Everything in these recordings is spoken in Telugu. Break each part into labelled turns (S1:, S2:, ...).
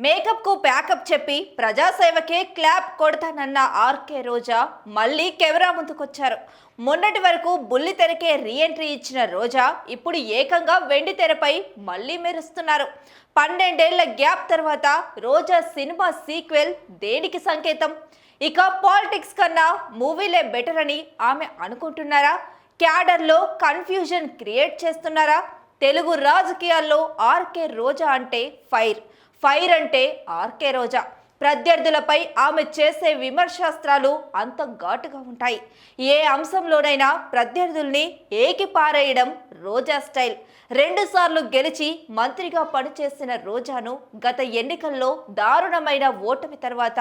S1: మేకప్ కు ప్యాకప్ చెప్పి ప్రజాసేవకే క్లాప్ కొడతానన్న ఆర్కే రోజా మళ్ళీ కెమెరా ముందుకొచ్చారు. మొన్నటి వరకు బుల్లి తెరకే రీఎంట్రీ ఇచ్చిన రోజా ఇప్పుడు ఏకంగా వెండి తెరపై మళ్ళీ మెరుస్తున్నారు. 12 ఏళ్ల గ్యాప్ తర్వాత రోజా సినిమా సీక్వెల్ దేనికి సంకేతం? ఇక పాలిటిక్స్ కన్నా మూవీలే బెటర్ అని ఆమె అనుకుంటున్నారా? క్యాడర్లో కన్ఫ్యూజన్ క్రియేట్ చేస్తున్నారా? తెలుగు రాజకీయాల్లో ఆర్కే రోజా అంటే ఫైర్ అంటే ఆర్కే రోజా. ప్రత్యర్థులపై ఆమె చేసే విమర్శాస్త్రాలు అంత ఘాటుగా ఉంటాయి. ఏ అంశంలోనైనా ప్రత్యర్థుల్ని ఏకిపారేయడం రోజా స్టైల్. 2 సార్లు గెలిచి మంత్రిగా పనిచేసిన రోజాను గత ఎన్నికల్లో దారుణమైన ఓటమి తర్వాత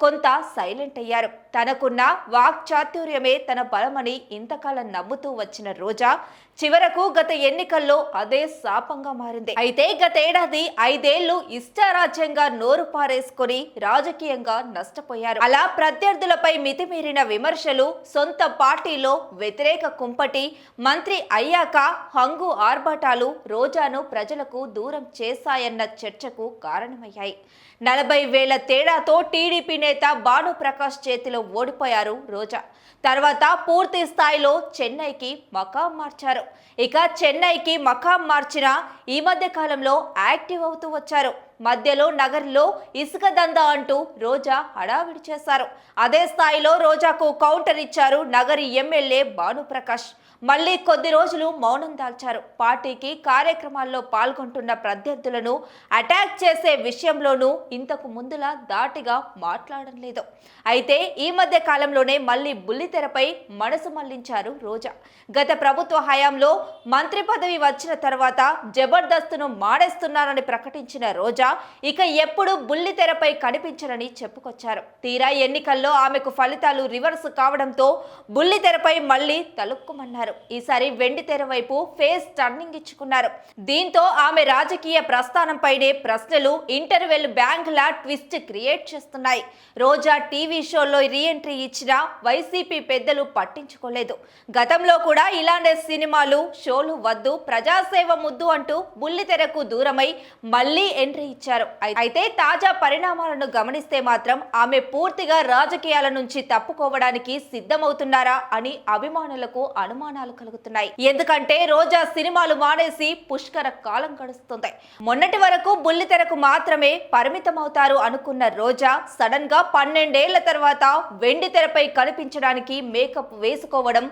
S1: కొంత సైలెంట్ అయ్యారు. తనకున్న వాక్చాతుర్యమే తన బలమని ఇంతకాలం నమ్ముతూ వచ్చిన రోజా చివరకు గత ఎన్నికల్లో అదే శాపంగా మారింది. అయితే గతేడాది 5 ఏళ్లు ఇష్టారాజ్యంగా నోరు పారేసుకొని రాజకీయంగా నష్టపోయారు. అలా ప్రత్యర్థులపై మితిమీరిన విమర్శలు, సొంత పార్టీలో వ్యతిరేక కుంపటి, మంత్రి అయ్యాక హంగు ఆర్భాటాలు రోజాను ప్రజలకు దూరం చేశాయన్న చర్చకు కారణమయ్యాయి. 40,000 తేడాతో టీడీపీ నేత భానుప్రకాష్ చేతిలో ఓడిపోయారు రోజా. తర్వాత పూర్తి స్థాయిలో చెన్నైకి మకాం మార్చారు. ఇక చెన్నైకి మకాం మార్చిన ఈ మధ్య కాలంలో యాక్టివ్ అవుతూ వచ్చారు. మధ్యలో నగర్లో ఇసుక దందా అంటూ రోజా హడావిడి చేశారు. అదే స్థాయిలో రోజాకు కౌంటర్ ఇచ్చారు నగరి ఎమ్మెల్యే భానుప్రకాష్. మళ్ళీ కొద్ది రోజులు మౌనం దాల్చారు. పార్టీకి కార్యక్రమాల్లో పాల్గొంటున్న ప్రత్యర్థులను అటాక్ చేసే విషయంలోనూ ఇంతకు ముందులా ధాటిగా మాట్లాడడం లేదు. అయితే ఈ మధ్య కాలంలోనే మళ్ళీ బుల్లితెరపై మనసు మళ్లించారు రోజా. గత ప్రభుత్వ హయాంలో మంత్రి పదవి వచ్చిన తర్వాత జబర్దస్త్ను మాడేస్తున్నారని ప్రకటించిన రోజా ఇక ఎప్పుడు బుల్లితెరపై కనిపించరని చెప్పుకొచ్చారు. తీరా ఎన్నికల్లో ఆమెకు ఫలితాలు రివర్స్ కావడంతో బుల్లితెరపై మళ్ళీ తలుక్కుమన్నారు. ఈసారి వెండి తెర వైపు ఫేస్ టర్నింగ్ ఇచ్చుకున్నారు. దీంతో ఆమె రాజకీయ ప్రస్థానంపైనే ప్రశ్నలు ఇంటర్వెల్ బ్యాంక్ లా ట్విస్ట్ క్రియేట్ చేస్తున్నాయి. రోజా టీవీ షోలో రీఎంట్రీ ఇచ్చిన వైసీపీ పెద్దలు పట్టించుకోలేదు. గతంలో కూడా ఇలాంటి సినిమాలు షోలు వద్దు, ప్రజాసేవ ముద్దు అంటూ బుల్లితెరకు దూరమై మళ్లీ ఎంట్రీ ఇచ్చారు. అయితే తాజా పరిణామాలను గమనిస్తే మాత్రం ఆమె పూర్తిగా రాజకీయాల నుంచి తప్పుకోవడానికి సిద్ధమవుతున్నారా అని అభిమానులకు అనుమానాలు కలుగుతున్నాయి. ఎందుకంటే రోజా సినిమాలు మానేసి పుష్కర కాలం గడుస్తుంది. మొన్నటి వరకు బుల్లితెరకు మాత్రమే పరిమితమవుతారు అనుకున్న రోజా సడన్ గా 12 ఏళ్ల తర్వాత వెండి తెరపై కనిపించడానికి మేకప్ వేసుకోవడం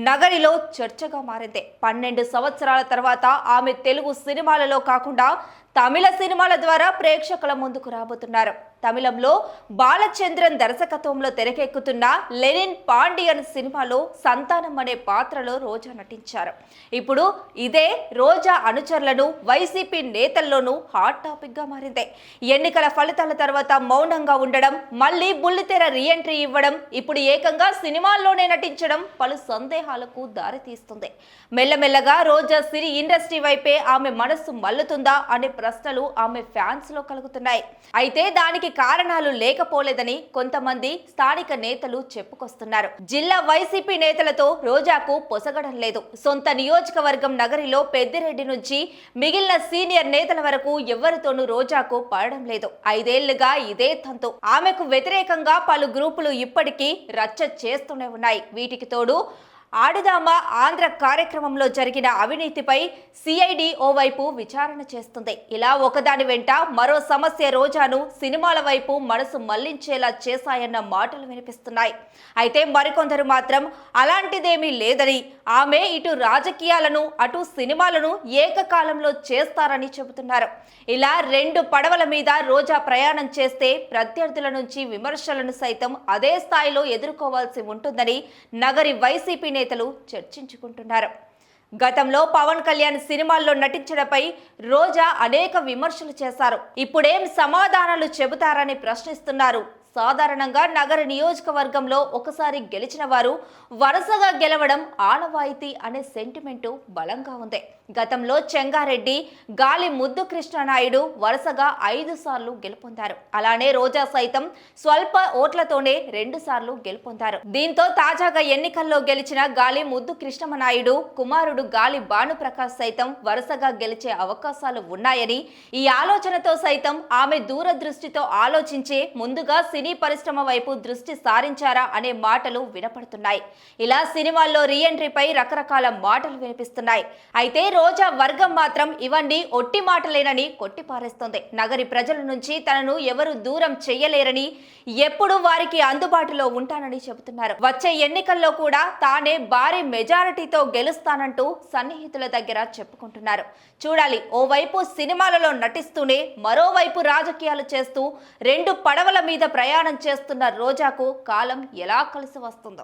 S1: నగరిలో చర్చగా మారింది. 12 సంవత్సరాల తర్వాత ఆమె తెలుగు సినిమాలలో కాకుండా తమిళ సినిమాల ద్వారా ప్రేక్షకుల ముందుకు రాబోతున్నారు. తమిళంలో బాలచంద్రన్ దర్శకత్వంలో తెరకెక్కుతున్న లెనిన్ పాండియన్ సినిమాలో సంతానం అనే పాత్రలో రోజా నటించారు. ఇప్పుడు ఇదే రోజా అనుచరులను వైసీపీ నేతల్లోనూ హాట్ టాపిక్ గా మారింది. ఎన్నికల ఫలితాల తర్వాత మౌనంగా ఉండడం, మళ్ళీ బుల్లితెర రీఎంట్రీ ఇవ్వడం, ఇప్పుడు ఏకంగా సినిమాల్లోనే నటించడం పలు సందేహాలకు దారితీస్తుంది. మెల్లమెల్లగా రోజా సినీ ఇండస్ట్రీ వైపే ఆమె మనస్సు మల్లుతుందా అనే ప్రశ్నలు ఆమె ఫ్యాన్స్ లో కలుగుతున్నాయి. అయితే దానికి కారణాలు లేకపోలేదని కొంతమంది స్థానిక నేతలు చెప్పుకొస్తున్నారు. జిల్లా వైసీపీ నేతలతో రోజాకు పొసగడం లేదు. సొంత నియోజకవర్గం నగరిలో పెద్దిరెడ్డి నుంచి మిగిలిన సీనియర్ నేతల వరకు ఎవరితోనూ రోజాకు పడడం లేదు. 5 ఏళ్లుగా ఇదే తంతు. ఆమెకు వ్యతిరేకంగా పలు గ్రూపులు ఇప్పటికీ రచ్చ చేస్తూనే ఉన్నాయి. వీటికి తోడు ఆడుదామా ఆంధ్ర కార్యక్రమంలో జరిగిన అవినీతిపై సిఐడి ఓవైపు విచారణ చేస్తుంది. ఇలా ఒకదాని వెంట మరో సమస్య రోజాను సినిమాల వైపు మనసు మళ్లించేలా చేశాయన్న మాటలు వినిపిస్తున్నాయి. అయితే మరికొందరు మాత్రం అలాంటిదేమీ లేదని, ఆమె ఇటు రాజకీయాలను అటు సినిమాలను ఏకకాలంలో చేస్తారని చెబుతున్నారు. ఇలా 2 పడవల మీద రోజా ప్రయాణం చేస్తే ప్రత్యర్థుల నుంచి విమర్శలను సైతం అదే స్థాయిలో ఎదుర్కోవాల్సి ఉంటుందని నగరి వైసీపీ నేతలు చర్చించుకుంటున్నారు. గతంలో పవన్ కళ్యాణ్ సినిమాల్లో నటించడంపై రోజా అనేక విమర్శలు చేశారు. ఇప్పుడేం సమాధానాలు చెబుతారని ప్రశ్నిస్తున్నారు సాధారణంగా నగర నియోజకవర్గంలో ఒకసారి గెలిచిన వారు వరుసగా గెలవడం ఆనవాయితీ అనే సెంటిమెంటు బలంగా ఉంది. గతంలో చెంగారెడ్డి, గాలి ముద్దు కృష్ణనాయుడు వరుసగా 5 సార్లు గెలుపొందారు. అలానే రోజా సైతం స్వల్ప ఓట్లతోనే 2 సార్లు గెలుపొందారు. దీంతో తాజాగా ఎన్నికల్లో గెలిచిన గాలి ముద్దు కృష్ణమనాయుడు కుమారుడు గాలి భానుప్రకాష్ సైతం వరుసగా గెలిచే అవకాశాలు ఉన్నాయని, ఈ ఆలోచనతో సైతం ఆమె దూరదృష్టితో ఆలోచించే ముందుగా సినీ పరిశ్రమ వైపు దృష్టి సారించారా అనే మాటలు వినపడుతున్నాయి. ఇలా సినిమాల్లో రీఎంట్రీపై రకరకాల మాటలు వినిపిస్తున్నాయి. అయితే రోజా వర్గం మాత్రం ఇవన్నీ ఒట్టి మాటలేనని కొట్టిపారేస్తోంది. నగరి ప్రజల నుంచి తనను ఎవరు దూరం చెయ్యలేరని, ఎప్పుడు వారికి అందుబాటులో ఉంటానని చెబుతున్నారు. వచ్చే ఎన్నికల్లో కూడా తానే భారీ మెజారిటీతో గెలుస్తానంటూ సన్నిహితుల దగ్గర చెప్పుకుంటున్నారు. చూడాలి, ఓవైపు సినిమాలలో నటిస్తూనే మరోవైపు రాజకీయాలు చేస్తూ 2 పడవల మీద ప్రయాణం చేస్తున్న రోజాకు కాలం ఎలా కలిసి వస్తుందో.